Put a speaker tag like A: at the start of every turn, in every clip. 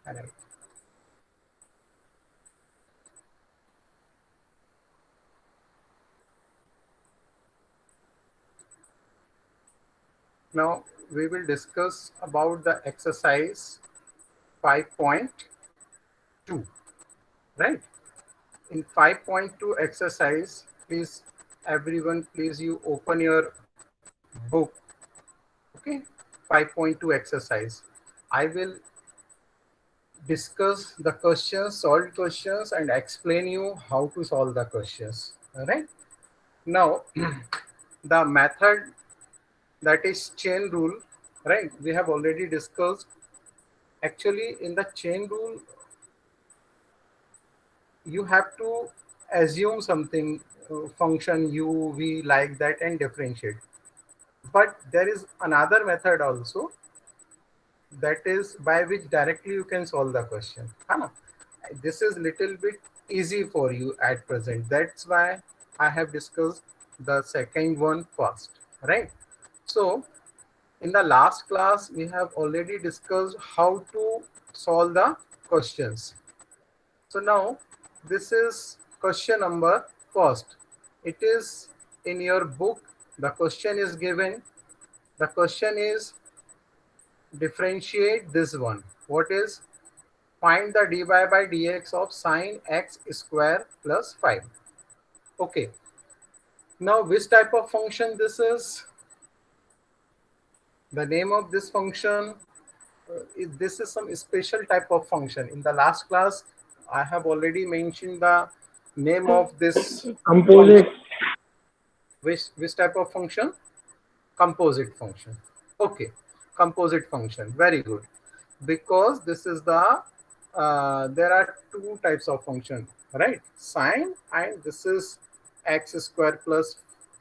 A: Alright. Now we will discuss about the exercise 5.2, right? In 5.2 exercise, please everyone, please you open your book. Okay, 5.2 exercise. I will discuss the questions, solve questions, and explain you how to solve the questions. All right. Now, the method, that is chain rule, right? We have already discussed. Actually, in the chain rule, you have to assume something, function u, v, like that, and differentiate. But there is another method also, that is by which directly you can solve the question. Huh? This is little bit easy for you at present. That's why I have discussed the second one first, right? So in the last class, we have already discussed how to solve the questions. So now this is question number first. It is in your book. The question is given. The question is differentiate this one. What is? Find the dy by dx of sine x square plus 5. Okay. Now which type of function this is? The name of this function, this is some special type of function. In the last class, I have already mentioned the name of this function.
B: Composite.
A: Which type of function? Composite function. Okay, composite function. Very good. Because this is the there are two types of function, right? Sine, and this is x square plus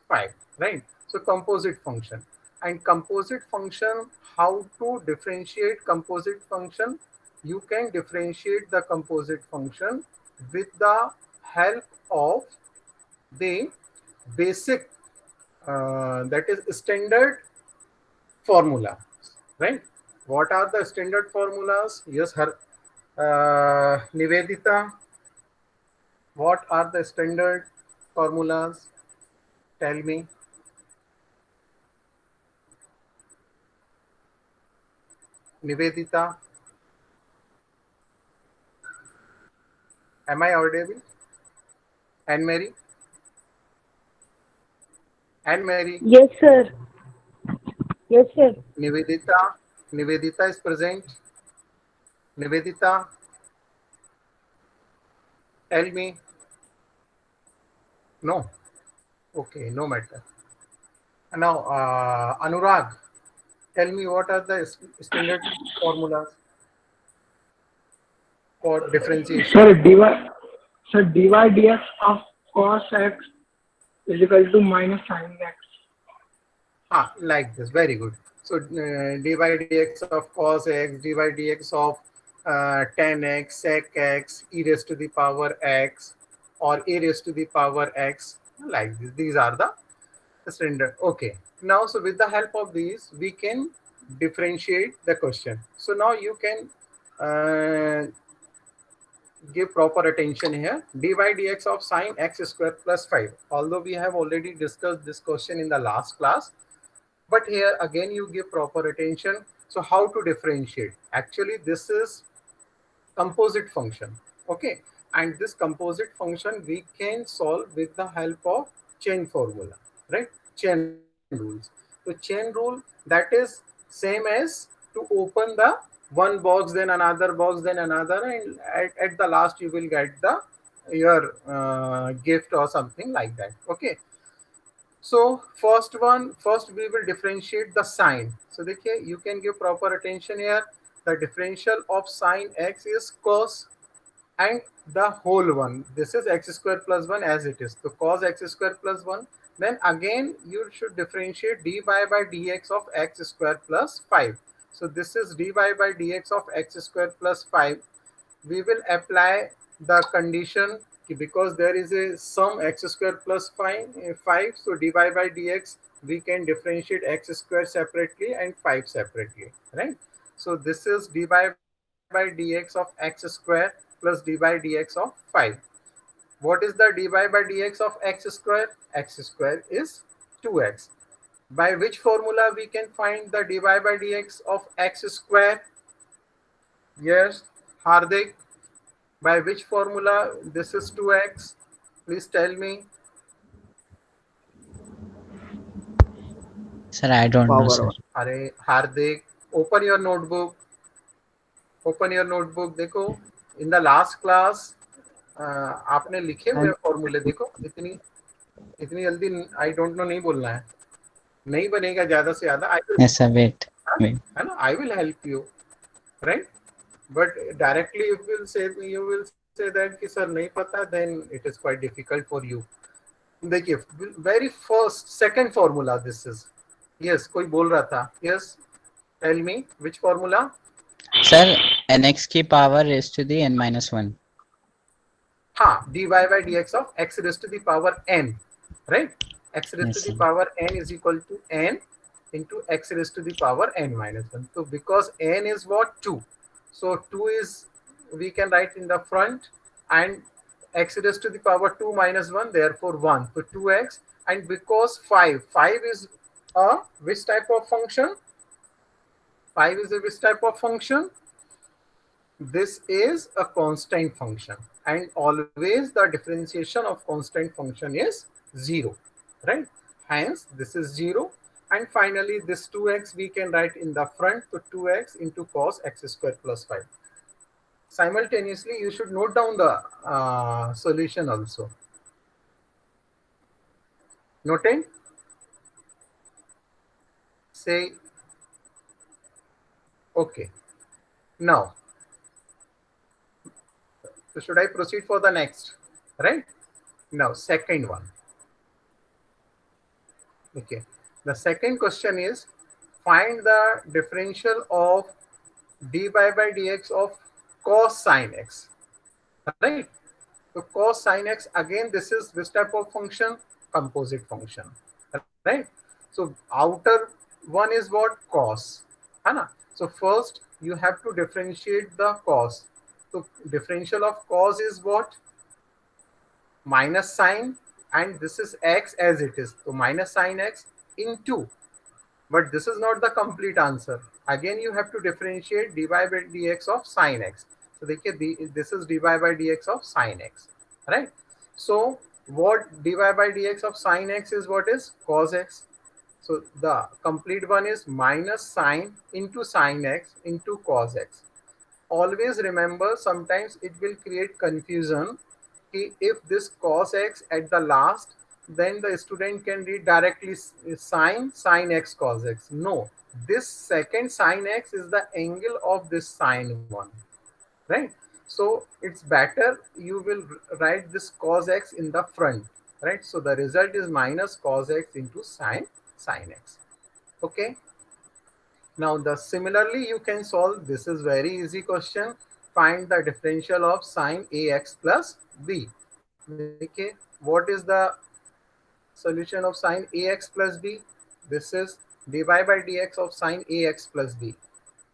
A: 5, right? So composite function. And composite function, how to differentiate composite function? You can differentiate the composite function with the help of the basic, that is standard formula, right? What are the standard formulas? Yes, Nivedita, what are the standard formulas? Tell me. Nivedita, am I audible? And Mary? And Mary?
C: Yes, sir. Yes, sir.
A: Nivedita? Nivedita is present. Nivedita, tell me. No. Okay, no matter. Now, Anurag, tell me what are the standard formulas for differentiation?
B: Sir, dy dx of cos x is equal to minus sin x.
A: Like this. Very good. So dy dx of cos x, dy dx of tan x, sec x, e raised to the power x, or a raised to the power x, like this. These are the standard. Okay. Now, so with the help of these, we can differentiate the question. So now you can give proper attention here. Dy dx of sine x square plus 5. Although we have already discussed this question in the last class, but here again you give proper attention. So how to differentiate? Actually, this is composite function. Okay, and this composite function we can solve with the help of chain formula, right? Chain rules. So chain rule, that is same as to open the one box, then another box, then another, and at the last you will get the your gift or something like that. Okay, so first we will differentiate the sign. So देखिए, you can give proper attention here. The differential of sine x is cos, and the whole one. This is x square plus 1 as it is. So cos x square plus 1. Then again you should differentiate dy by dx of x square plus 5. So this is dy by dx of x square plus 5. We will apply the condition because there is a sum x square plus 5, so dy by dx we can differentiate x square separately and 5 separately, right? So this is dy by dx by dx of x square plus dy dx of 5. What is the dy by dx of x square? X square is 2x. By which formula we can find the dy by dx of x square? Yes, Hardik. By which formula this is 2x? Please tell me.
D: Sir, I don't know, sir.
A: अरे Hardik, open your notebook. Open your notebook. देखो, in the last class आपने लिखे हुए फॉर्मूले देखो. इतनी इतनी जल्दी आई डोंट नो नहीं बोलना है. नहीं बनेगा ज्यादा से ज्यादा.
D: Yes, sir. Wait.
A: है ना, I will help you, right. But directly you will say that कि सर नहीं पता, then it is quite difficult for you. देखिए, very first second formula this is. Yes, कोई बोल रहा था. Yes, tell me which formula.
D: Sir, nx की power raised to the n minus 1.
A: हाँ, dy by dx of x raised to the power n, right? X raised
D: Yes,
A: to the
D: sir.
A: power n is equal to n into x raised to the power n minus 1. So because n is what? 2. So 2 is, we can write in the front, and x raised to the power 2 minus 1, therefore 1. So 2x, and because 5 is a which type of function? 5 is a which type of function? This is a constant function, and always the differentiation of constant function is 0, right? Hence this is 0, and finally this 2x we can write in the front, so 2x into cos x square plus 5. Simultaneously you should note down the solution also. Noting, say okay. Now, so should I proceed for the next, right? Now second one. Okay, the second question is, find the differential of dy by dx of cos sin x, right? So cos sin x, again this is this type of function, composite function, right? So outer one is what? Cos, है ना? So first you have to differentiate the cos. So differential of cos is what? Minus sine, and this is x as it is, so minus sine x into, but this is not the complete answer. Again you have to differentiate dy by dx of sine x. So this is dy by dx of sine x, right? So what dy by dx of sine x is? What is cos x? So the complete one is minus sine into sine x into cos x. Always remember, sometimes it will create confusion if this cos x at the last, then the student can read directly sine x cos x. No, this second sine x is the angle of this sine one, right? So it's better you will write this cos x in the front, right? So the result is minus cos x into sine x. Okay. Now the similarly you can solve, this is very easy question. Find the differential of sine ax plus b. Okay, what is the solution of sine ax plus b? This is dy by dx of sine ax plus b.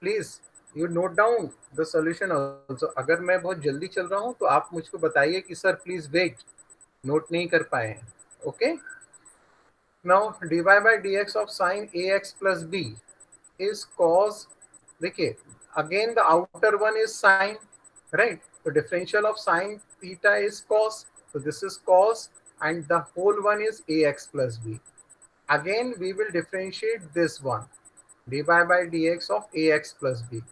A: Please you note down the solution also. अगर मैं बहुत जल्दी चल रहा हूँ तो आप मुझको बताइए कि सर प्लीज वेट, नोट नहीं कर पाए हैं. Okay. Now dy by dx of sine ax plus b is cos. देखिए, again the outer one is sine, right? So differential of sine theta is cos. So this is cos, and the whole one is ax plus b. Again we will differentiate this one, dy by dx of ax plus b.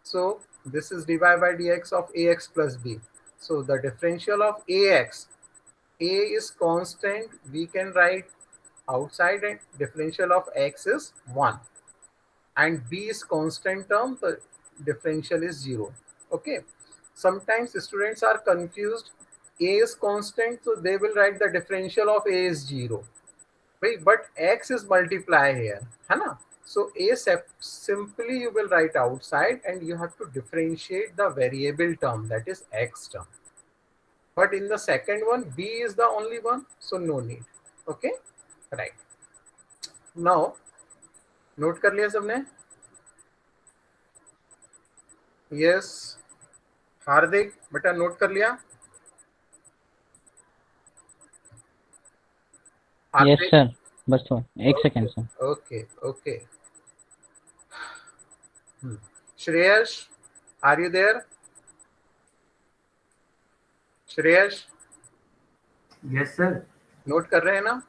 A: So this is dy by dx of ax plus b. So the differential of ax, a is constant, we can write outside, and differential of x is 1, and b is constant term, the differential is 0. Okay, sometimes students are confused, a is constant, so they will write the differential of a is 0. Wait, but x is multiply here, है ना? So a simply you will write outside, and you have to differentiate the variable term, that is x term. But in the second one, b is the only one, so no need. Okay, right. Now note कर लिया सबने? Yes हार्दिक बेटा note कर लिया?
D: Yes,
A: हार्दिक
D: sir. बस तो एक
A: okay
D: second sir.
A: Okay okay Shreyas are you there? Shreyas
E: yes sir.
A: नोट कर रहे हैं ना?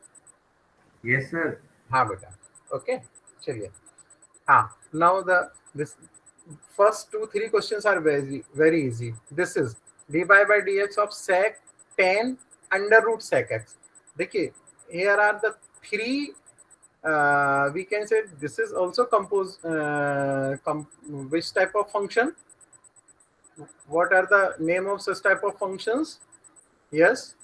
E: Yes sir.
A: हाँ बेटा ओके चलिए हाँ now the this first 2 3 questions are very easy. This is dy by dx of sec tan under root sec x. देखिए here are the three we can say this is also composed which type of function? What are the name of such type of functions? Yes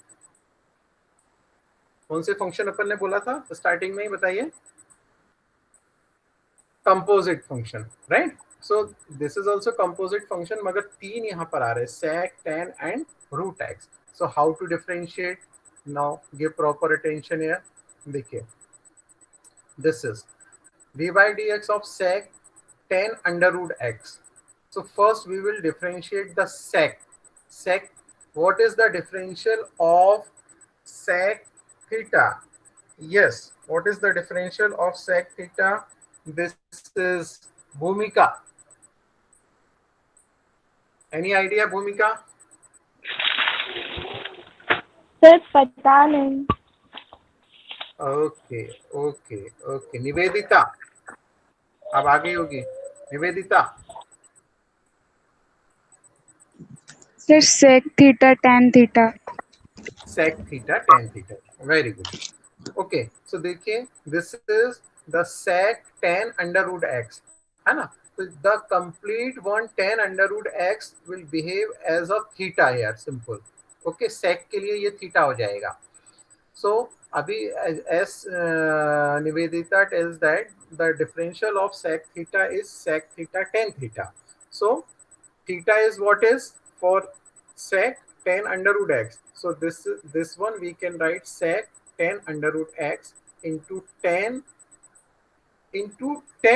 A: कौन से function अपन ने बोला था starting में ही बताइए? Composite function right. So this is also composite function मगर तीन यहाँ पर आ रहे हैं sec tan and root X. So how to differentiate? Now give proper attention here. देखिए this is dy by dx of sec tan under root x. So first we will differentiate the sec. Sec, what is the differential of sec theta? Yes, what is the differential of sec theta? This is Bhumika. Any idea, Bhumika?
C: Sir पता नहीं.
A: Okay okay okay Nivedita अब आगे होगी. Nivedita
F: sir sec theta tan theta.
A: sec theta tan theta. Very good. Okay so देखिए this is the sec tan under root x है ना. तो the complete one tan under root x will behave as a theta here simple. Okay sec के लिए ये theta हो जाएगा. So अभी as Nivedita tells that the differential of sec theta is sec theta tan theta. So theta is what is for sec tan under root x. So this one we can write sec tan under root x into tan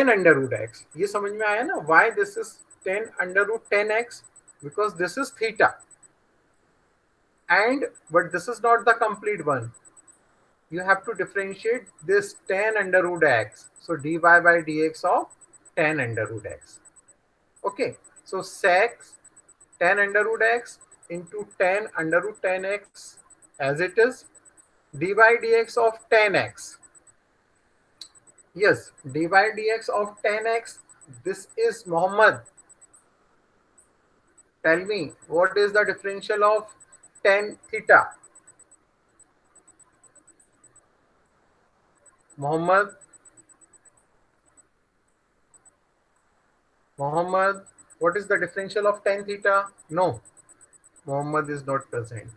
A: under root x. ये समझ में आया ना? Why this is tan under root 10x? Because this is theta. And but this is not the complete one. You have to differentiate this tan under root x. So dy by dx of tan under root x. Okay. So sec tan under root x into tan under root 10x as it is. Dy dx of 10x. Yes, dy dx of 10x. This is Muhammad. Tell me, what is the differential of tan theta? Muhammad, what is the differential of tan theta? No, Muhammad is not present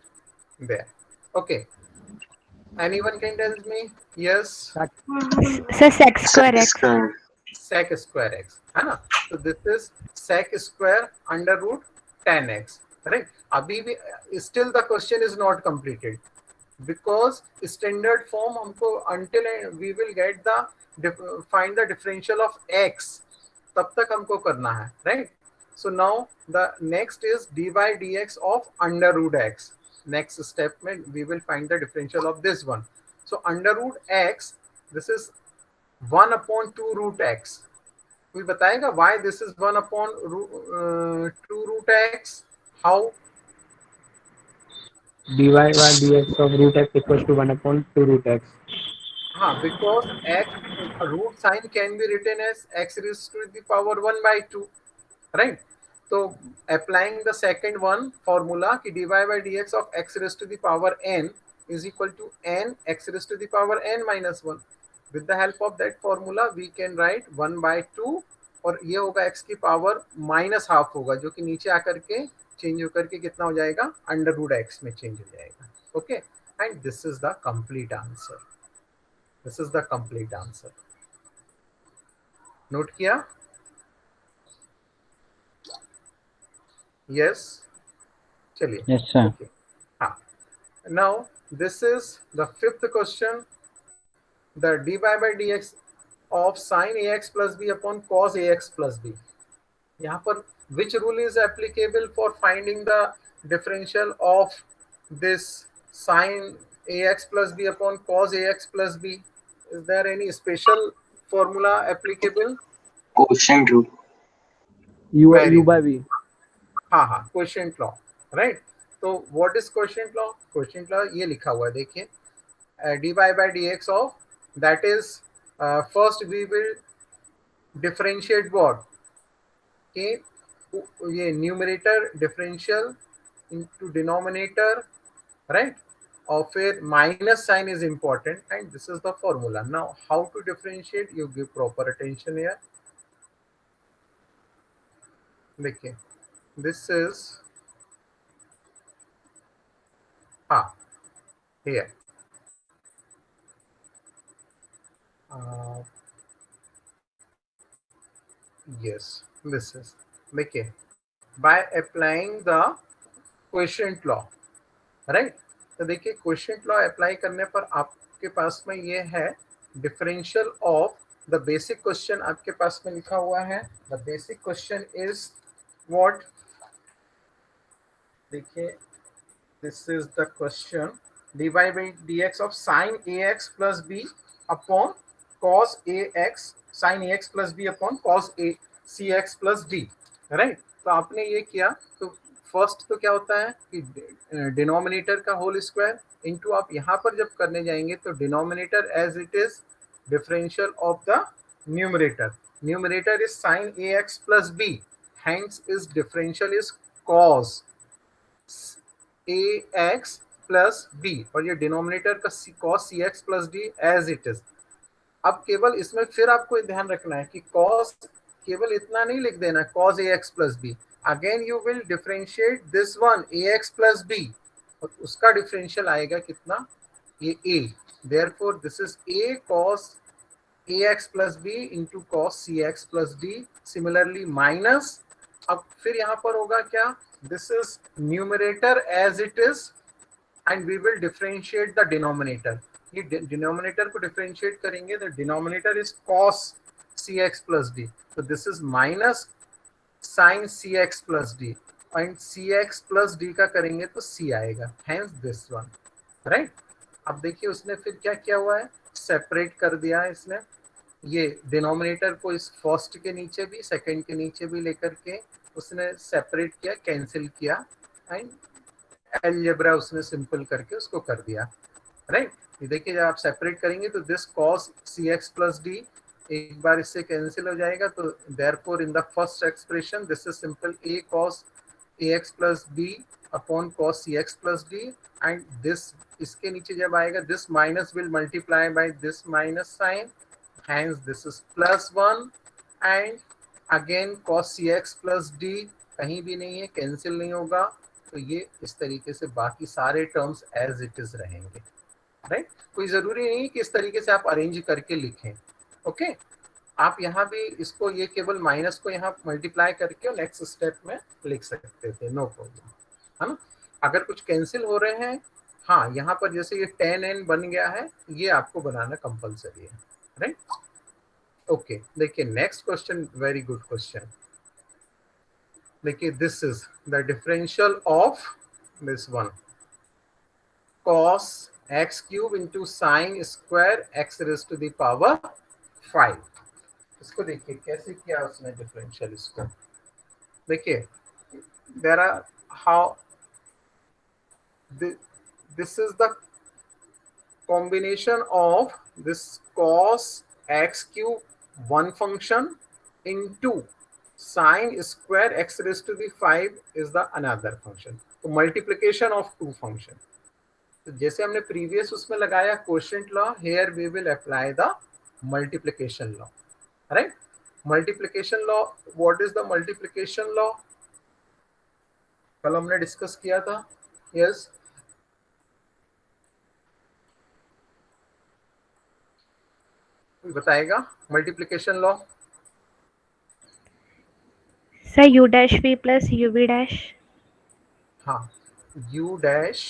A: there. Okay. Anyone can tell me? Yes.
F: Sir sec square x.
A: Sec square x है ना. So this is sec square under root 10x. Right. अभी भी still the question is not completed because standard form हमको until we will get the find the differential of x तब तक हमको करना है. Right. So now the next is dy dx of under root x. Next step में we will find the differential of this one. So under root x, this is 1 upon 2 root x. कोई बताएगा why this is 1 upon 2 root x? How?
B: dy by dx of root x equals to 1 upon 2 root x.
A: हाँ, because x root sign can be written as x raised to the power 1 by 2, right? So applying the second one formula कि dy by dx of x raised to the power n is equal to n x raised to the power n minus 1. With the help of that formula we can write 1 by 2 और ये होगा x की power minus half होगा जो कि नीचे आकर के चेंज होकर के कितना हो जाएगा अंडर रूट x में चेंज हो जाएगा. Okay and this is the complete answer. This is the complete answer. Note किया? यस चलिए.
D: Yes, sir.
A: ओके हाँ. Now this is the fifth question. The dy by dx of sin ax plus b upon cos ax plus b. यहाँ पर which rule is applicable for finding the differential of this sin ax plus b upon cos ax plus b? Is there any special formula applicable?
G: Quotient rule.
A: Very
H: U by
A: good.
H: V.
A: हाँ हाँ, quotient law, right. तो what is quotient law? Quotient law ये लिखा हुआ है, देखिए, dy by dx of, that is, first we will differentiate what, कि ये numerator differential into denominator, right, और फिर minus sign is important and this is the formula. Now how to differentiate, you give proper attention here. देखिए, this is, हाँ, here, yes, this is, देखिए, by applying the quotient law, right. तो देखिए, quotient law apply करने पर आपके पास में ये है differential of the basic question. आपके पास में लिखा हुआ है the basic question is what, देखिए, this is the question, dy by dx of sin ax plus b upon cos ax, sin ax plus b upon cos a cx plus d, right. तो आपने ये किया, तो first तो क्या होता है कि डिनोमिनेटर का होल स्क्वायर इनटू, आप यहाँ पर जब करने जाएंगे तो denominator as it is differential of the numerator. Numerator is sin ax plus b, hence is differential is cos ax plus b, और ये डिनोमिनेटर का cos cx plus d as it is. अब केवल इसमें फिर आपको ध्यान रखना है कि cos, केवल इतना नहीं लिख देना cos ax plus b, again you will differentiate this one ax plus b, और उसका डिफरेंशियल आएगा कितना, ये a. Therefore this is a cos ax plus b into cos cx plus d. Similarly minus, अब फिर यहाँ पर होगा क्या, this is numerator as it is and we will differentiate the denominator. ये डिनोमिनेटर को डिफरेंशिएट करेंगे, the denominator is cos cx plus d, so this is minus sin cx plus d, and cx plus d का करेंगे तो c आएगा, hence this one, right. अब देखिए उसने फिर क्या किया हुआ है, सेपरेट कर दिया है इसने, ये डिनोमिनेटर को इस फर्स्ट के नीचे भी सेकंड के नीचे भी लेकर के उसने सेपरेट किया, कैंसिल किया, एंड अलजेब्रा उसने सिंपल करके उसको कर दिया, राइट. ये देखिए, जब आप सेपरेट करेंगे तो this cos cx plus d एक बार इससे कैंसिल हो जाएगा, तो therefore in the first expression this is simple a cos ax plus b upon cos cx plus d, and this, इसके नीचे जब आएगा this minus will multiply by this minus sine, hence this is plus 1, and again cos cx plus d कहीं भी नहीं है, cancel नहीं होगा, तो ये इस तरीके से बाकी सारे टर्म्स एज इट इज रहेंगे, राइट. कोई जरूरी नहीं कि इस तरीके से आप अरेंज करके लिखें, ओके. आप यहाँ भी इसको, ये केवल माइनस को यहाँ मल्टीप्लाई करके नेक्स्ट स्टेप में लिख सकते थे, नो प्रॉब्लम, है ना. अगर कुछ कैंसिल हो रहे हैं, हाँ, यहाँ पर जैसे ये 10n बन गया है, ये आपको बनाना कंपलसरी है, राइट. ओके, देखिए next question, very good question. देखिए, this is the differential of this one cos x cube into sin square x raised to the power 5. इसको देखिए कैसे किया उसने डिफरेंशियल. इसको देखिए, there are how, this is the combination of this cos x cube one function into sin square x raised to the 5 is the another function. तो multiplication of two function. तो जैसे हमने प्रीवियस उसमें लगाया quotient law, here we will apply the multiplication law, right. multiplication law, what is the multiplication law? कल हमने discuss किया था, yes. बताएगा multiplication law?
F: Sir, u dash v plus uv dash.
A: हाँ, u dash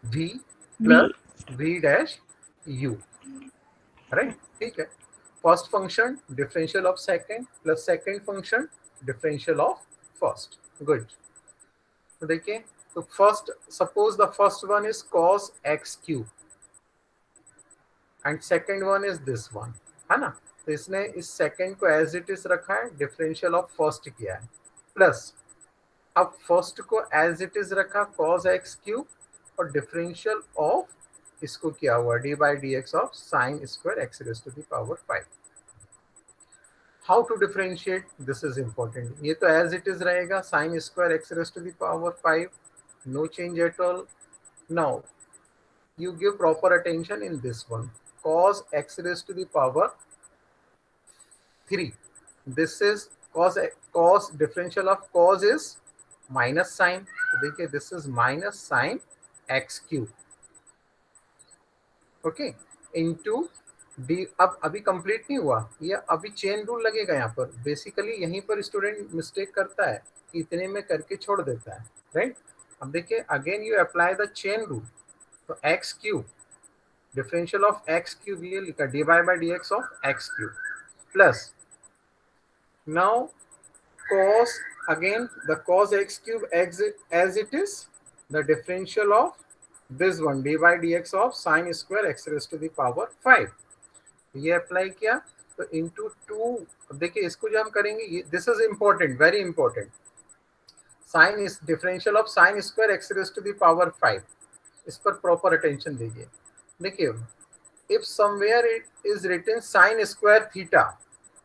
A: v plus v dash u, right. ठीक है, first function differential of second plus second function differential of first. Good. तो देखिए, तो first, suppose the first one is cos x cube and second one is this one, है ना. तो इसने इस सेकंड को एज इट इज रखा है, डिफरेंशियल ऑफ फर्स्ट किया है, प्लस अब फर्स्ट को एज इट इज रखा cos x क्यूब और डिफरेंशियल ऑफ इसको किया हुआ d by D x of sine square x raise to the power 5. How to differentiate, this is important. ये तो एज इट इज रहेगा, sine square x raise to the power 5, no change at all. Now you give proper attention in this one, cos x raised to the power 3. This is cos differential of cos is minus sign. तो देखिए, this is minus sin x cube, okay, into d. अब अभी complete नहीं हुआ, ये अभी chain rule लगेगा यहाँ पर. बेसिकली यहीं पर स्टूडेंट मिस्टेक करता है कि इतने में करके छोड़ देता है, राइट. अब देखिए, again you apply the chain rule. तो x cube differential of x cube ये लिखा d Y by D x of x cube plus now cos, again the cos x cube as it is the differential of this one dy dx of sin square x raised to the power 5. ये apply किया तो into 2. देखिए, इसको जो हम करेंगे, this is important, very important. Sine is differential of sine square x raised to the power 5. इस पर प्रॉपर अटेंशन दीजिए. देखिए, if somewhere it is written sine square theta,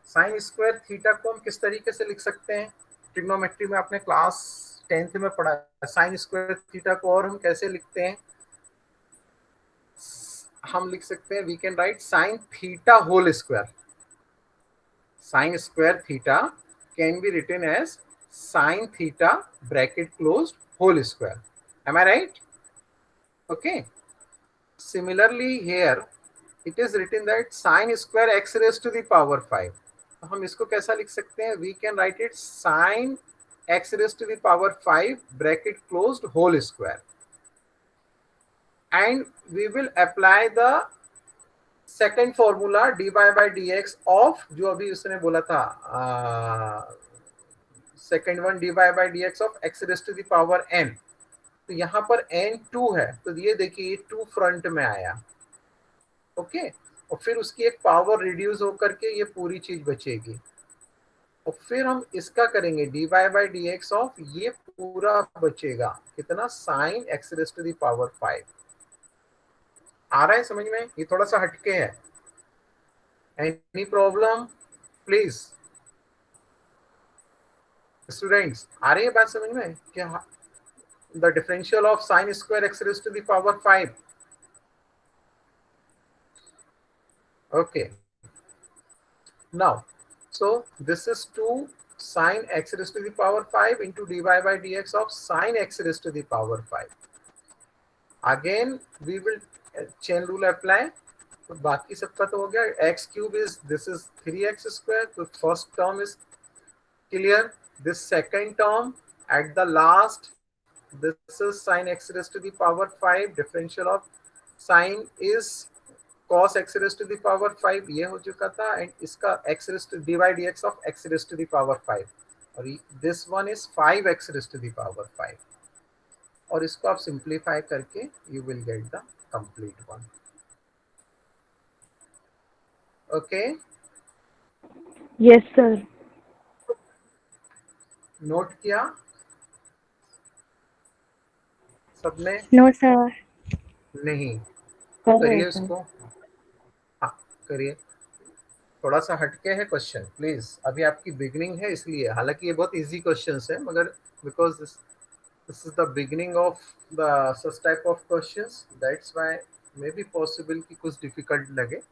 A: sine square theta को हम किस तरीके से लिख सकते हैं? ट्रिग्नोमेट्री में आपने क्लास 10th में पढ़ा है. साइन स्क्वायर थीटा को और हम कैसे लिखते हैं? हम लिख सकते हैं, we can write sine theta whole square. Sine square theta can be written as sine theta bracket closed whole square. Am I right? Okay. Similarly here it is written that sin square x raised to the power 5. तो हम इसको कैसा लिख सकते हैं? We can write it sin x raised to the power 5 bracket closed whole square. And we will apply the second formula dy by dx of जो अभी उसने बोला था second one dy by dx of x raised to the power n. तो यहाँ पर n2 है, तो ये देखिए, ये 2 फ्रंट में आया, ओके. और फिर उसकी एक पावर रिड्यूस होकर के ये पूरी चीज बचेगी. और फिर हम इसका करेंगे D Y by D x of, ये पूरा बचेगा कितना? Sine x raise to the power 5. आ रहा है समझ में? ये थोड़ा सा हटके है. Any problem please students? आ रही है बात समझ में? क्या the differential of sin square x raised to the power 5. Okay. Now, so this is 2 sin x raised to the power 5 into dy by dx of sin x raised to the power 5. Again, we will chain rule apply. तो बाकी सबका तो हो गया. x cube is, this is 3x square. तो first term is clear. This second term at the last, this is sin x raised to the power 5. differential of sin is cos x raised to the power 5, ये हो चुका था. And इसका x raised to dy dx of x raised to the power 5. और this one is 5x raised to the power 5. और इसको आप simplify करके you will get the complete one. Okay?
C: Yes, sir.
A: Note किया सबने?
F: No, sir.
A: नहीं.
C: Correct,
A: करिए
C: sir.
A: उसको. हाँ, करिए. थोड़ा सा हटके है क्वेश्चन, प्लीज. अभी आपकी बिगनिंग है इसलिए, हालांकि ये बहुत इजी क्वेश्चंस है, मगर because this is the beginning of the such type of questions, that's why may be possible कि कुछ डिफिकल्ट लगे.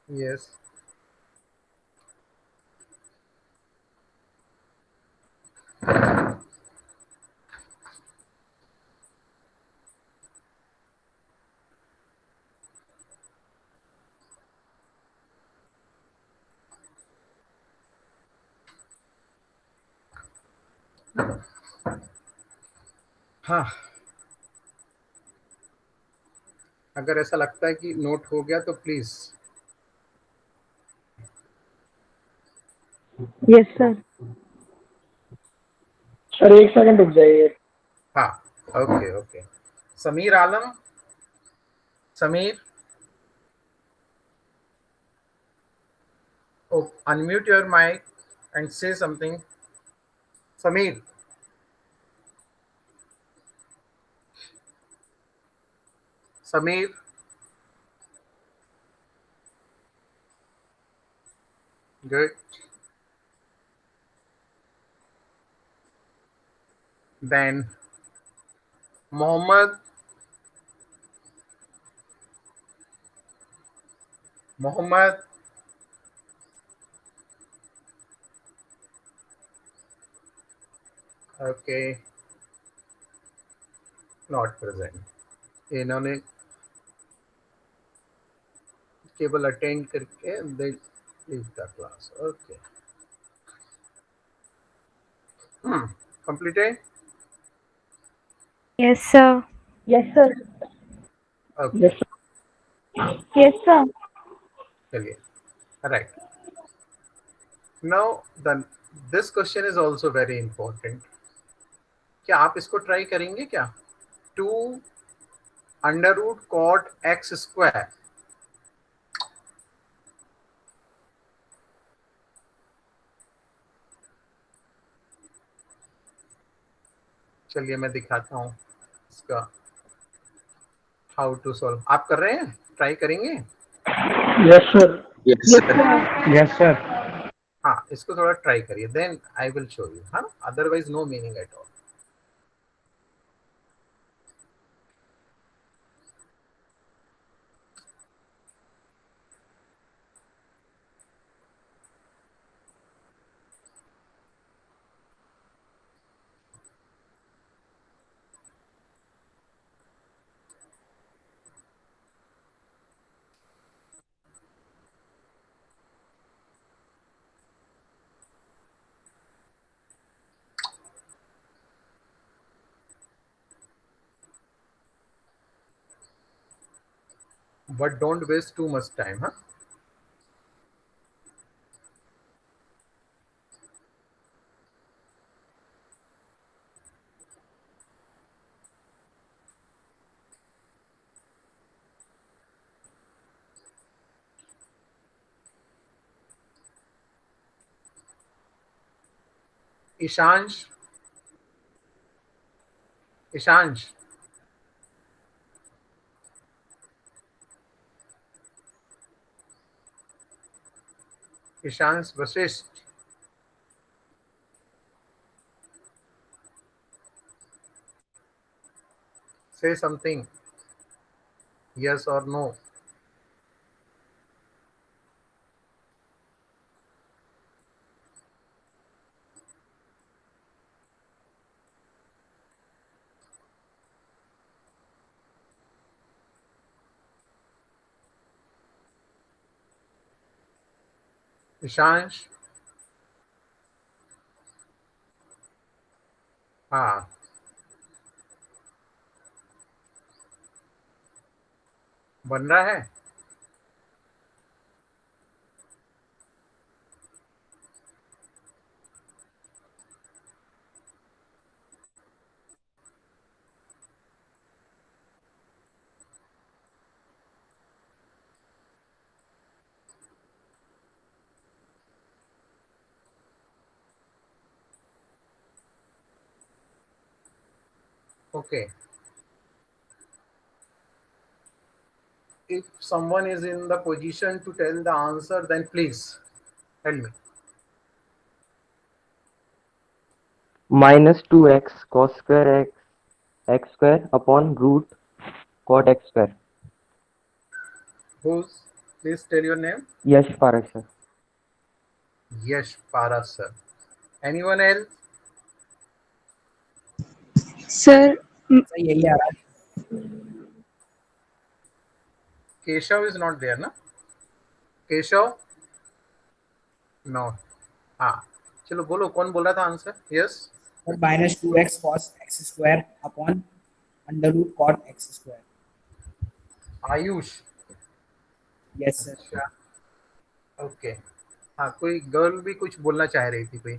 A: यस. हाँ, अगर ऐसा लगता है कि नोट हो गया तो प्लीज।
C: Yes, sir.
B: सर एक सेकंड रुक जाइए।
A: हाँ, okay okay. Sameer Alam, Sameer, oh, unmute your mic and say something. Sameer, Sameer, good. Then Mohammed, Mohammed, okay, not present. इन्होंने केवल अटेंड करके they leave the class. Okay, completed.
F: Yes, sir.
C: Yes, sir.
A: Okay,
B: yes
C: Yes, sir.
A: चलिए, right. Now the this question is also very important. क्या आप इसको try करेंगे क्या? 2√cot x²। चलिए मैं दिखाता हूँ इसका हाउ टू सॉल्व। आप कर रहे हैं, ट्राई करेंगे?
B: Sir.
C: Yes, sir.
B: Yes sir.
A: हाँ, इसको थोड़ा ट्राई करिए, then I will show you. हाँ, otherwise no meaning at all. But don't waste too much time. हाँ, Ishansh, ईशांश, ईशांश Vashishtha, say something, yes or no. ईशांश, हाँ, बन रहा है। Okay, if someone is in the position to tell the answer, then please tell me.
G: minus 2x cos square x square upon root cot x square.
A: Who's, please tell your name.
G: Yash Parak sir.
A: Yash Paras sir. Anyone else?
F: Sir,
A: Keshav is not there, na? Keshav? No. हाँ, चलो बोलो, कौन बोल रहा था answer? Yes,
H: और minus 2x cos x square upon under root cot x square.
A: Ayush,
H: yes sir.
A: अच्छा, okay. हाँ, कोई गर्ल भी कुछ बोलना चाह रही थी कोई?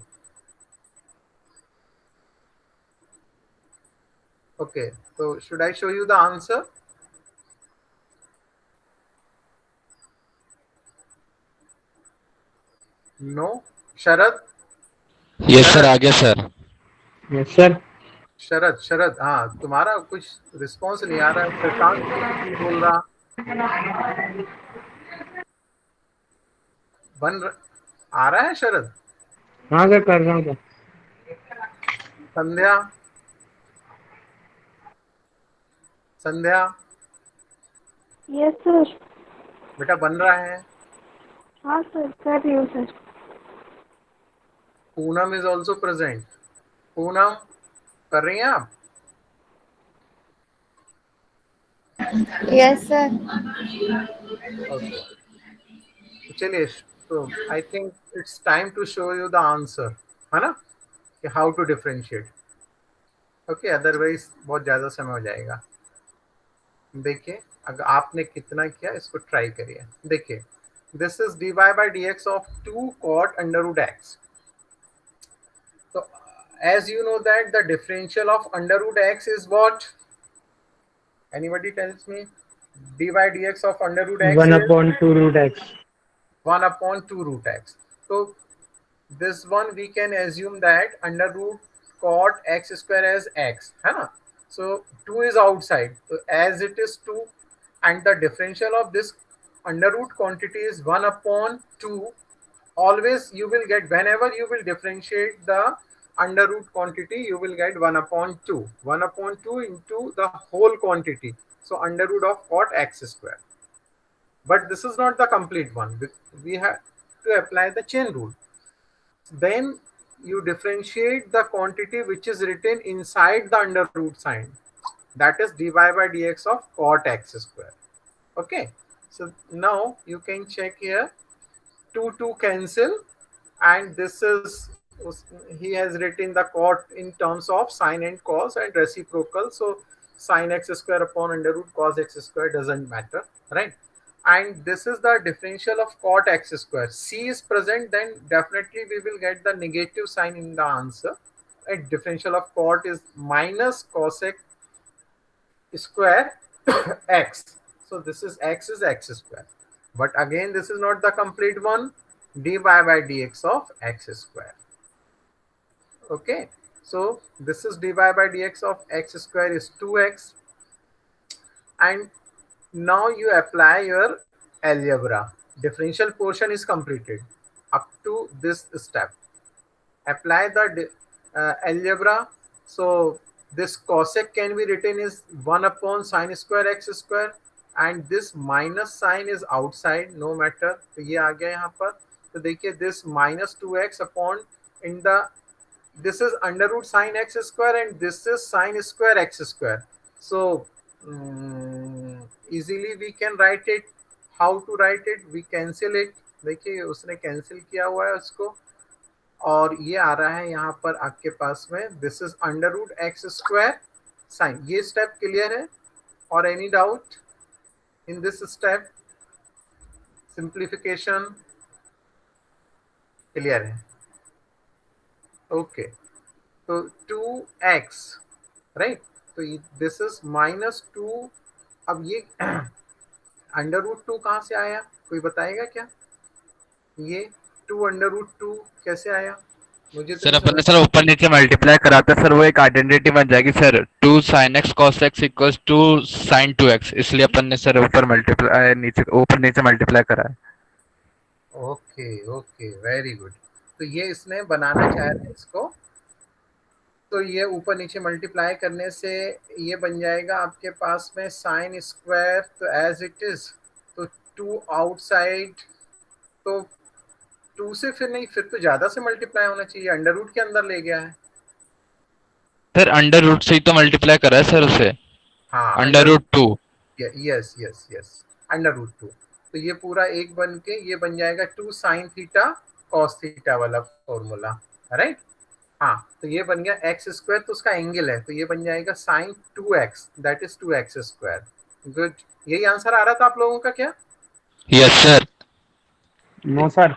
A: ओके, तो should I show you the answer? No? Sharad?
I: Yes sir, आ गया sir.
B: Yes sir.
A: Sharad, Sharad, हाँ, तुम्हारा कुछ रिस्पॉन्स नहीं आ रहा है। प्रशांत कुछ नहीं बोल रहा। आ रहा है शरद?
B: हाँ सर, कर रहा हूँ सर।
A: संध्या? संध्या
C: यस सर।
A: बेटा बन रहा है।
C: हाँ सर, कर रही हूँ sir.
A: Poonam is also present. Poonam, कर रही हैं आप?
J: Yes sir.
A: ओके, तो चलिए, तो I think it's time to show you the answer, है ना, कि how to differentiate. Okay, otherwise बहुत ज़्यादा समय हो जाएगा। देखिए, अगर आपने कितना किया इसको ट्राई करिए। देखिए, this is dy by dx of 2 cot under root x. So as you know that the differential of under root x is what? Anybody tells me? dy dx of under root x
B: one
A: is
B: upon two root x.
A: 1 upon 2 root x. So this one we can assume that under root cot x square as x, है ना? So 2 is outside, so as it is 2 and the differential of this under root quantity is 1 upon 2. Always you will get, whenever you will differentiate the under root quantity, you will get 1 upon 2. 1 upon 2 into the whole quantity. So under root of cot x square. But this is not the complete one. We have to apply the chain rule. Then you differentiate the quantity which is written inside the under root sign. That is dy by dx of cot x square. Okay. So now you can check here. 2 cancel, and this is, he has written the cot in terms of sine and cos and reciprocal. So sine x square upon under root cos x square doesn't matter, right? And this is the differential of cot x square. C is present, then definitely we will get the negative sign in the answer. Right? Differential of cot is minus cosec square x. So this is x square. But again, this is not the complete one. dy by dx of x square. Okay. So this is dy by dx of x square is 2x. And now you apply your algebra. Differential portion is completed up to this step. Apply the algebra. So this cosec can be written as 1 upon sine square x square, and this minus sign is outside, no matter. तो ये आ गया यहाँ पर. तो देखिए, this minus 2x upon, in the, this is under root sine x square and this is sine square x square. So easily we can write it. How to write it? We cancel it. देखिए, उसने cancel किया हुआ है उसको, और ये आ रहा है यहाँ पर आपके पास में, this is under root x square sine. ये स्टेप क्लियर है? और any doubt in this step? Simplification clear है? ओके, तो 2x, राइट? तो दिस इज माइनस 2. अब ये अंडर रूट 2 कहाँ से आया, कोई बताएगा क्या? ये 2 अंडर रूट 2 कैसे आया? मुझे
I: सर अपन ने सर ऊपर नीचे मल्टीप्लाई कराते सर, वो एक आइडेंटिटी बन जाएगी sir, 2 sin x cos x equals 2 sin 2x, इसलिए अपन ने सर ऊपर मल्टीप्लाई ऊपर नीचे मल्टीप्लाई करा है।
A: Okay okay, very good. तो ये इसने बनाना चाह रहे हैं इसको, तो ये ऊपर नीचे मल्टीप्लाई करने से ये बन जाएगा आपके पास में साइन स्क्वायर, तो एज इट इज, तो 2 आउटसाइड, तो 2 से फिर नहीं, फिर तो ज्यादा से मल्टीप्लाई होना चाहिए, अंडर रूट के अंदर ले गया है
I: सर, अंडर रूट से ही तो मल्टीप्लाई करा है सर उसे।
A: हाँ,
I: under root 2।
A: Yes yes yes, under root 2. तो ये पूरा एक बन के ये बन जाएगा 2 साइन थीटा कॉस थीटा वाला फॉर्मूला, राइट? हाँ, तो ये बन गया एक्स स्क्वायर, तो उसका एंगल है, तो ये बन जाएगा sine 2x, that is 2x square. Good, यही आंसर आ रहा था आप लोगों का क्या?
I: Yes sir.
H: No sir.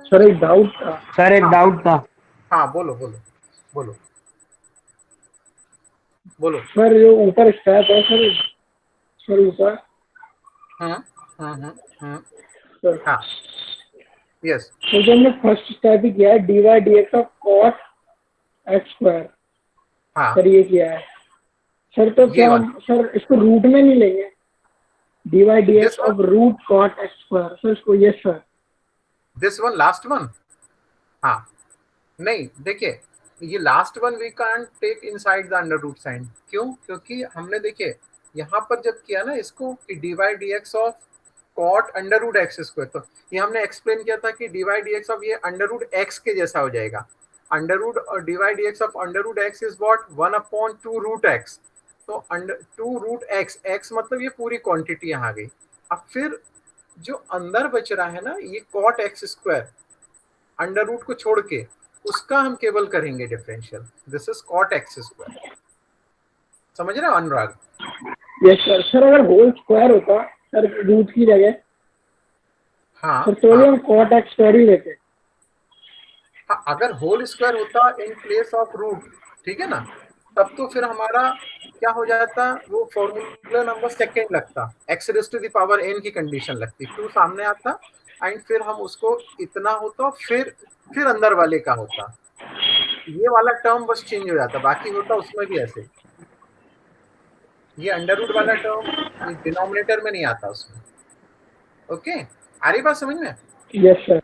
B: Sir एक डाउट था।
H: सर एक
A: हाँ।
H: डाउट था।
A: हाँ बोलो बोलो बोलो बोलो।
B: सर जो ऊपर स्टेप है सर ऊपर
A: हम्म हम्म हम्म हम्म,
B: सर,
A: हाँ यस
B: तो जो हमने फर्स्ट स्टेप ही किया है dy/dx of cot x square,
A: हाँ,
B: सर ये किया है सर, तो
A: ये
B: क्या
A: वाला
B: हम सर इसको रूट में नहीं लेंगे? dy/dx
A: this one,
B: of root cot x square, sir इसको, yes sir.
A: This one last one. हाँ, नहीं देखिए, ये last one we can't take inside the under root sign. क्यों? क्योंकि हमने देखिए यहाँ पर जब किया ना इसको कि dy/dx of cot under root x square, तो ये हमने एक्सप्लेन किया था कि dy/dx ऑफ ये अंडर रूट एक्स के जैसा हो जाएगा। अंडर रूट और dy/dx of under root x is what 1/2 root x. तो अंडर 2 रूट एक्स, एक्स मतलब ये पूरी क्वांटिटी यहाँ आ गई। अब फिर जो अंदर बच रहा है ना ये cot x square, under root को छोड़ के उसका हम केवल करेंगे differential, this is cot x square. समझ रहे हो अनुराग?
B: Yes sir. सर अगर होल स्क्वायर होता सर रूट की जगह,
A: हाँ,
B: सर तो भी हम कॉट एक्स स्क्वायर ही लेते।
A: हाँ, अगर होल स्क्वायर होता इन प्लेस ऑफ रूट, ठीक है ना, तब तो फिर हमारा क्या हो जाता, वो फॉर्मूला नंबर सेकेंड लगता, x raise to the power n की कंडीशन लगती, 2 सामने आता एंड फिर हम उसको इतना होता, फिर अंदर वाले का होता, ये वाला टर्म बस चेंज हो जाता, बाकी होता उसमें भी ऐसे। ये अंडर रूट वाला टर्म ये डिनोमिनेटर में नहीं आता उसमें। ओके, आ रही बात समझ में?
B: Yes sir.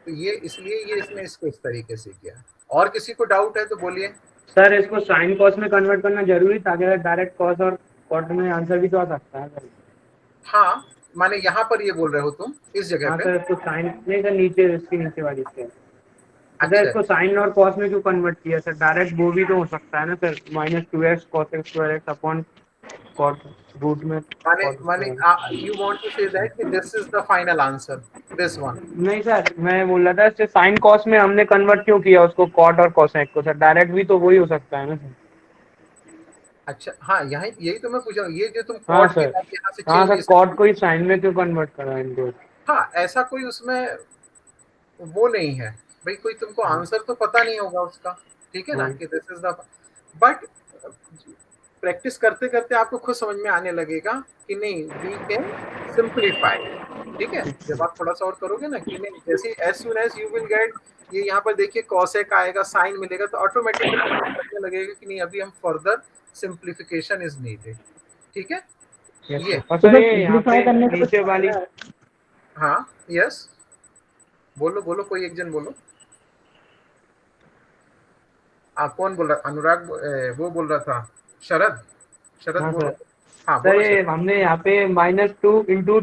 A: तो ये इसलिए ये इसने इसको इस तरीके से किया। और किसी को डाउट है तो बोलिए।
H: सर इसको साइन कॉस में कन्वर्ट करना जरूरी था, अगर डायरेक्ट कॉस और कॉट में आंसर भी तो आ सकता है सर।
A: हाँ, माने यहाँ पर ये बोल रहे हो तुम इस जगह
H: हाँ
A: पे?
H: सर, इसको साइन नहीं सर, नीचे इसके नीचे वाली से
A: अच्छा,
H: इसको साइन और कॉस में क्यों कन्वर्ट किया सर? डायरेक्ट वो भी तो हो सकता है ना sir, -2x cos x square x upon cot root में
A: माने you want to say that कि this is the final answer, this one.
H: नहीं सर, मैं बोल रहा था इससे साइन कॉस में हमने कन्वर्ट क्यों किया उसको कॉट और कोसेक को? सर डायरेक्ट भी तो वही हो सकता है ना सर।
A: अच्छा, हाँ, यहाँ यही तो मैं पूछ रहा हूँ, ये जो तुम
H: हाँ
A: कॉट के
H: सर,
A: बाद यहाँ से
H: हाँ
A: चेंज,
H: सर, कॉट को ही साइन में क्यों कन्वर्ट करा इनको?
A: हाँ, ऐसा कोई उसमें वो नहीं है भाई, कोई तुमको आंसर तो पता नहीं होगा उसका, ठीक है ना, कि this is the, but practice करते करते आपको खुद समझ में आने लगेगा कि नहीं वी कैन सिंप्लीफाई। ठीक है, जब आप थोड़ा सा और करोगे ना कि नहीं, जैसे as soon as you will get, ये यहाँ पर देखिए कॉसेक आएगा, साइन मिलेगा, तो ऑटोमेटिकली लगने लगेगा कि नहीं अभी हम फर्दर सिंप्लीफिकेशन इज नीडेड। ठीक है, ये
H: और सर ये यहाँ
B: सिंप्लीफाई
H: पे
B: करने से
H: नीचे
B: कुछ
H: वाली,
B: फायदा है?
A: हाँ यस, बोलो बोलो, कोई एक जन बोलो। कौन बोल रहा? अनुराग वो बोल रहा था, शरद, शरद
H: हाँ
A: बोलो।
H: सर,
A: हाँ
H: सर
A: बोलो
H: ये
A: शरद।
H: हमने यहाँ पे -2 इंटू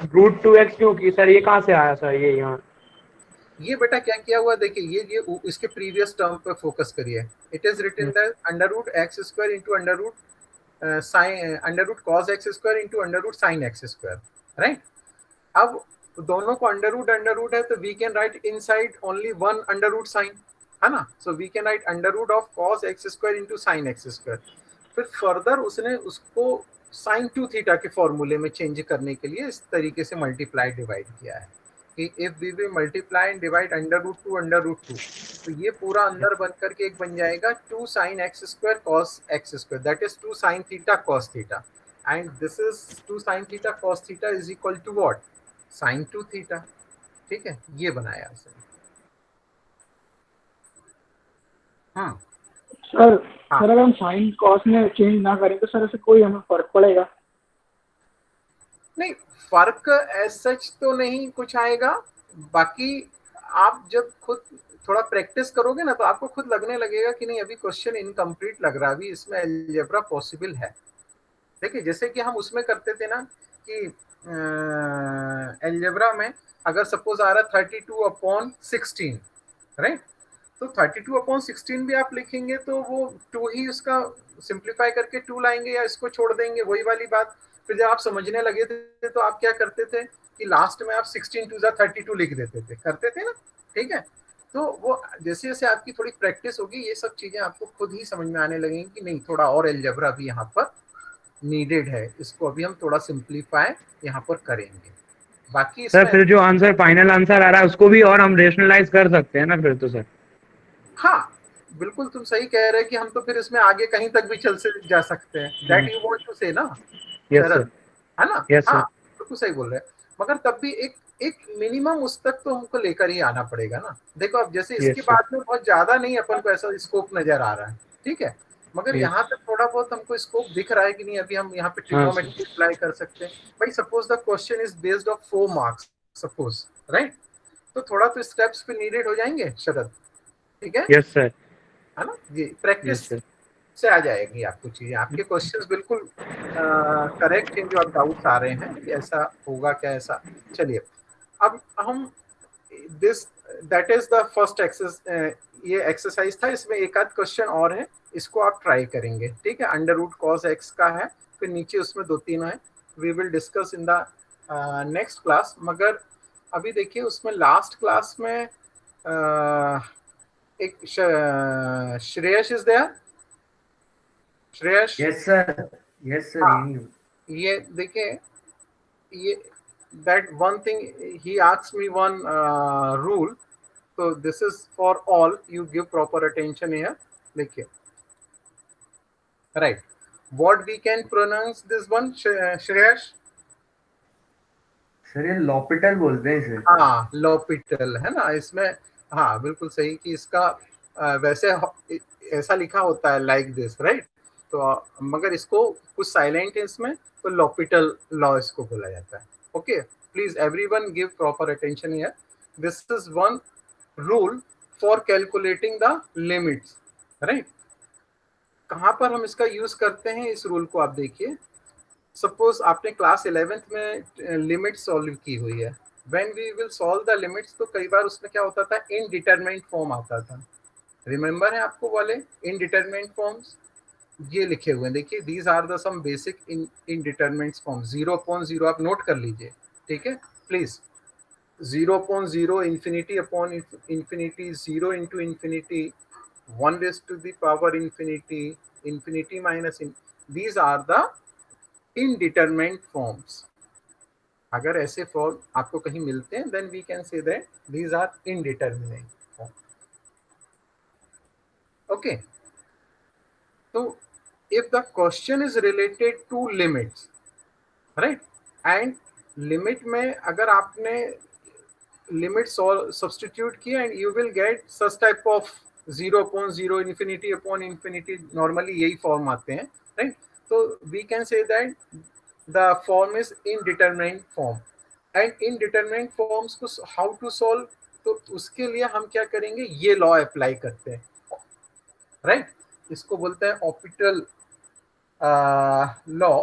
H: √2x क्यों की सर? ये कहाँ से आया सर ये यहाँ?
A: ये बेटा क्या किया हुआ देखिए, ये इसके प्रीवियस टर्म पे फोकस करिए। It is written that under root x square into under root sine, under root cos x square into under root sine x square, right. अब दोनों को अंडर रूट है, तो we can write inside only one under root sine, है ना, so we can write under root of cos x square into sine x square. फिर further उसने उसको साइन 2 थीटा के फॉर्मूले में चेंज करने के लिए इस तरीके से मल्टीप्लाई डिवाइड किया है कि if we will multiply and divide under root two, तो ये पूरा अंदर बन करके एक बन जाएगा 2 sin x square cos x square, that is 2 sin theta cos theta, and this is 2 sin theta cos theta is equal to what, sin 2 theta. ठीक है, ये बनाया उसने।
B: सर
A: हाँ।
B: सर अगर हम साइन कॉस में चेंज ना करें तो सर ऐसे कोई हमें फर्क पड़ेगा?
A: नहीं, फर्क एज सच तो नहीं कुछ आएगा, बाकी आप जब खुद थोड़ा प्रैक्टिस करोगे ना तो आपको खुद लगने लगेगा कि नहीं अभी क्वेश्चन इनकम्प्लीट लग रहा है, अभी इसमें अलजेब्रा पॉसिबल है। देखिए जैसे कि हम उसमें करते थे ना कि अलजेब्रा में अगर सपोज आ रहा 32/16, राइट, तो 32/16 भी आप लिखेंगे तो वो 2 ही उसका सिंप्लीफाई करके 2 लाएंगे या इसको छोड़ देंगे, वही वाली बात। फिर जब आप समझने लगे थे तो आप क्या करते थे कि लास्ट में आप 16 2 32 लिख देते थे, करते थे ना, ठीक है। तो वो जैसे जैसे आपकी थोड़ी प्रैक्टिस होगी ये सब चीजें आपको खुद ही समझ में आने लगेंगी कि नहीं थोड़ा और एलजेब्रा भी यहाँ पर नीडेड है, इसको अभी हम थोड़ा सिंप्लीफाई यहाँ पर करेंगे। बाकी
H: सर
A: इसमें
H: फिर जो आंसर फाइनल आंसर आ रहा है उसको भी और हम रेशनलाइज कर सकते हैं ना फिर तो सर?
A: हाँ बिल्कुल तुम सही कह रहे हैं कि हम तो फिर इसमें आगे कहीं तक भी चल से जा सकते हैं, दैट यू वांट टू से ना
H: यस
A: शरद,
H: सर,
A: है ना?
H: यस
A: हाँ
H: सर,
A: बिल्कुल सही बोल रहे हैं, मगर तब भी एक एक मिनिमम उस तक तो हमको लेकर ही आना पड़ेगा ना। देखो अब जैसे इसके
H: यस सर,
A: बाद में बहुत ज्यादा नहीं अपन को ऐसा स्कोप नजर आ रहा है, ठीक है, मगर
H: यस,
A: यहाँ तक थोड़ा बहुत हमको स्कोप दिख रहा है कि नहीं अभी हम यहाँ पे
H: हाँ
A: ट्रिग्नोमेट्री अप्लाई कर सकते हैं। भाई suppose the question is based of 4 marks suppose, right, तो थोड़ा तो स्टेप्स पे नीडेड हो जाएंगे शरद, ठीक
H: यस सर,
A: है ना? ये प्रैक्टिस
H: यस सर,
A: से आ जाएगी आपको चीजें। आपके क्वेश्चंस बिल्कुल करेक्ट हैं, जो आप डाउट्स आ रहे हैं कि ऐसा होगा क्या ऐसा। चलिए अब हम this that is the first exercise, ये एक्सरसाइज था, इसमें एक आध क्वेश्चन और है, इसको आप ट्राई करेंगे, ठीक है। अंडर रूट कॉस एक्स का है, फिर नीचे उसमें 2-3 है, we will discuss in the next class. मगर अभी देखिए उसमें लास्ट क्लास में एक Shreyas is there, Shreyas,
E: yes sir, yes sir,
A: हाँ
E: यही हूँ।
A: ये देखिए ये that one thing he asked me one rule, so this is for all, you give proper attention here, देखिए right, what we can pronounce this one Shreyas?
E: Sir ये L'Hôpital बोलते हैं इसे।
A: हाँ लॉपिटल है ना इसमें, हाँ बिल्कुल सही कि इसका वैसे ऐसा लिखा होता है लाइक दिस, राइट, तो मगर इसको कुछ साइलेंट है इसमें, तो लॉपिटल लॉ इसको बोला जाता है। Okay please everyone give proper attention here, this is one rule for calculating the limits, right. कहाँ पर हम इसका यूज करते हैं इस रूल को आप देखिए, सपोज आपने क्लास 11th में लिमिट सॉल्व की हुई है, when we will solve the limits तो कई बार उसमें क्या होता था इनडिटरमिनेट फॉर्म आता था, रिमेंबर है आपको वाले इनडिटरमिनेट फॉर्म्स, ये लिखे हुए हैं देखिए, these are the some basic indeterminate form, 0/0 आप नोट कर लीजिए, ठीक है please, 0/0 infinity upon infinity, 0 into infinity, 1 raised to the power infinity, infinity minus these are the indeterminate forms। अगर ऐसे फॉर्म आपको कहीं मिलते हैं then we can say that these are indeterminate form. Okay तो if the question is related to limits, right, and limit में अगर आपने लिमिट सब्स्टिट्यूट किया and you will get such type of 0/0 infinity upon infinity, normally यही form आते हैं, right, तो we can say that the form is indeterminate form, and indeterminate forms को how to solve, तो उसके लिए हम क्या करेंगे, ये लॉ अप्लाई करते हैं, राइट, इसको बोलते हैं ऑपिटल लॉ।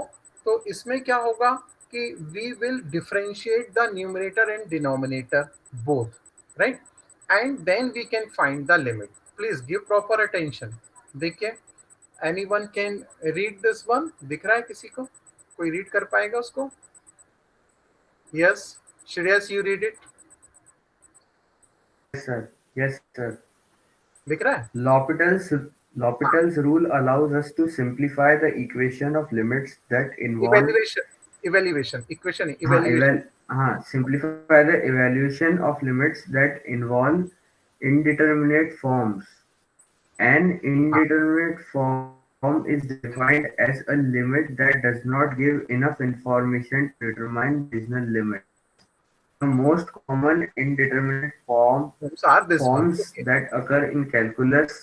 A: तो इसमें क्या होगा कि we will differentiate the numerator and denominator both, right, and then we can find the limit। please give proper attention। देखिए anyone can read this one, दिख रहा है किसी को, कोई रीड कर पाएगा उसको? Yes Shreyas you read it.
E: Yes sir, yes sir.
A: दिख रहा है?
E: L'Hopital's rule allows us to simplify the equation of limits that involve simplify the evaluation of limits that involve indeterminate forms. An indeterminate form is defined as a limit that does not give enough information to determine original limit. The most common indeterminate forms
A: are this
E: forms
A: one. Okay.
E: that occur in calculus.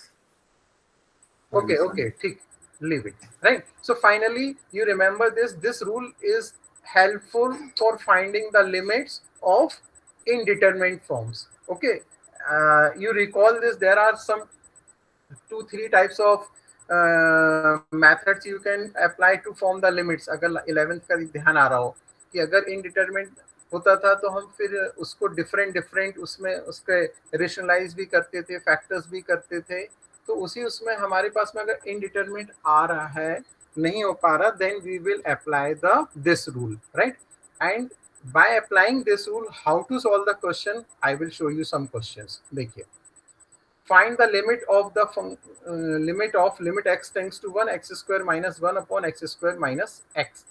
A: Okay, ठीक, leave it, right? So finally you remember this rule is helpful for finding the limits of indeterminate forms। okay, you recall this, there are some 2-3 types of methods you can apply to form the limits। अगर 11th का ध्यान आ रहा हो कि अगर indeterminate होता था तो हम फिर उसको डिफरेंट उसमें उसके रेशनलाइज भी करते थे, फैक्टर्स भी करते थे, तो उसमें हमारे पास में अगर इनडिटरमिनेट आ रहा है, नहीं हो पा रहा, then we will apply the this rule, right, and by applying this rule how to solve the question, I will show you some questions. देखिए find the limit of the limit x tends to 1 x square minus 1 upon x square minus x.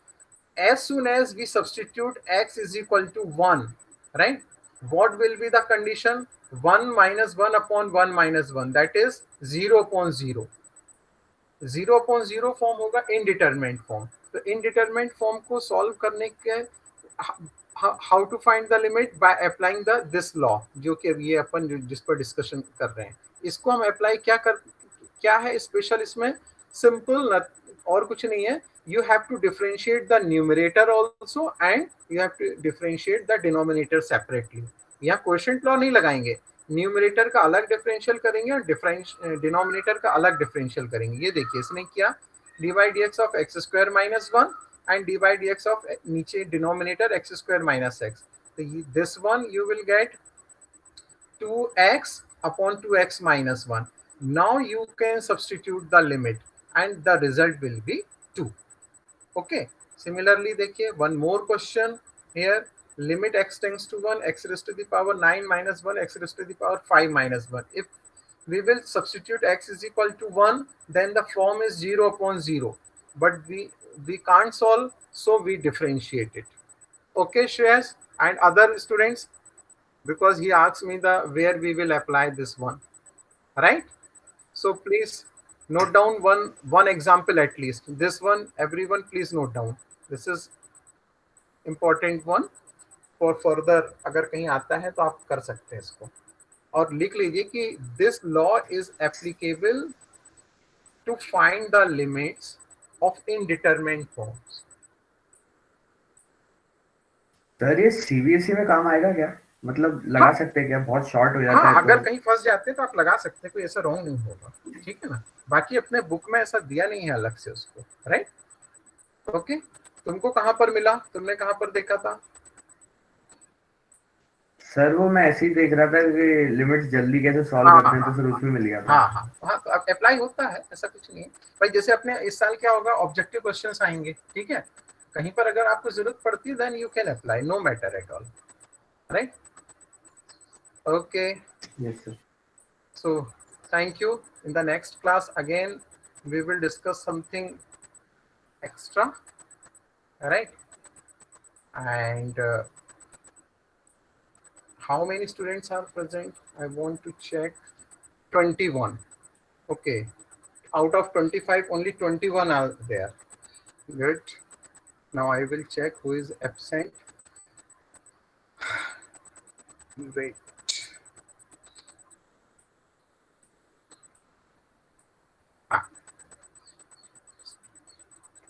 A: As soon as we substitute x is equal to 1, right, what will be the condition? 1 minus 1 upon 1 minus 1, that is 0 upon 0. 0 upon 0 form होगा indeterminate form. तो indeterminate form को solve करने के how to find the limit? By applying the this law, जो कि ये अपन जिस पर डिस्कशन कर रहे हैं, इसको हम अप्लाई क्या है स्पेशल इसमें? सिंपल, और कुछ नहीं है. You have to differentiate the numerator also and you have to differentiate the denominator separately. यहाँ क्वोशिएंट लॉ नहीं लगाएंगे, न्यूमरेटर का अलग डिफरेंशियल करेंगे और डिनोमिनेटर का अलग डिफरेंशियल करेंगे. ये देखिए इसने किया, dy dx of x square minus 1 and dy dx of नीचे denominator x square minus x. तो this one you will get 2x upon 2x minus 1. Now you can substitute the limit and the result will be 2. Okay. Similarly, देखिए one more question here. Limit x tends to 1 x raised to the power 9 minus 1 x raised to the power 5 minus 1. If we will substitute x is equal to 1, then the form is 0 upon 0. But we can't solve, so we differentiate it. Okay, Shreyas and other students, because he asked me the where we will apply this one, right? So please note down one example at least. This one, everyone please note down. This is important one for further. अगर कहीं आता है तो आप कर सकते हैं इसको, और लिख लीजिए कि this law is applicable to find the limits of indeterminate forms.
E: Sir ये सीबीएसई में काम आएगा क्या? मतलब लगा सकते हैं क्या? बहुत शॉर्ट हो जाता है.
A: अगर कहीं फंस जाते हैं तो आप लगा सकते हैं, कोई ऐसा रॉन्ग नहीं होगा. ठीक है ना? बाकी अपने बुक में ऐसा दिया नहीं है अलग से उसको, राइट? ओके. तुमको कहाँ पर मिला? तुमने कहाँ पर देखा था?
E: सर वो मैं ऐसे ही देख रहा था कि लिमिट्स जल्दी कैसे सॉल्व करते हैं, तो सर उसमें मिल गया था.
A: हाँ, तो अब अप्लाई होता है, ऐसा कुछ नहीं है भाई. जैसे अपने इस साल क्या होगा, ऑब्जेक्टिव क्वेश्चंस आएंगे. ठीक है, कहीं पर अगर आपको जरूरत पड़ती है then you can apply, no matter at all, right? Okay.
E: Yes, sir.
A: So thank you. In the next class again we will discuss something extra, right? And how many students are present? I want to check. 21. Okay, out of 25 only 21 are there. Good. Now I will check who is absent. Wait.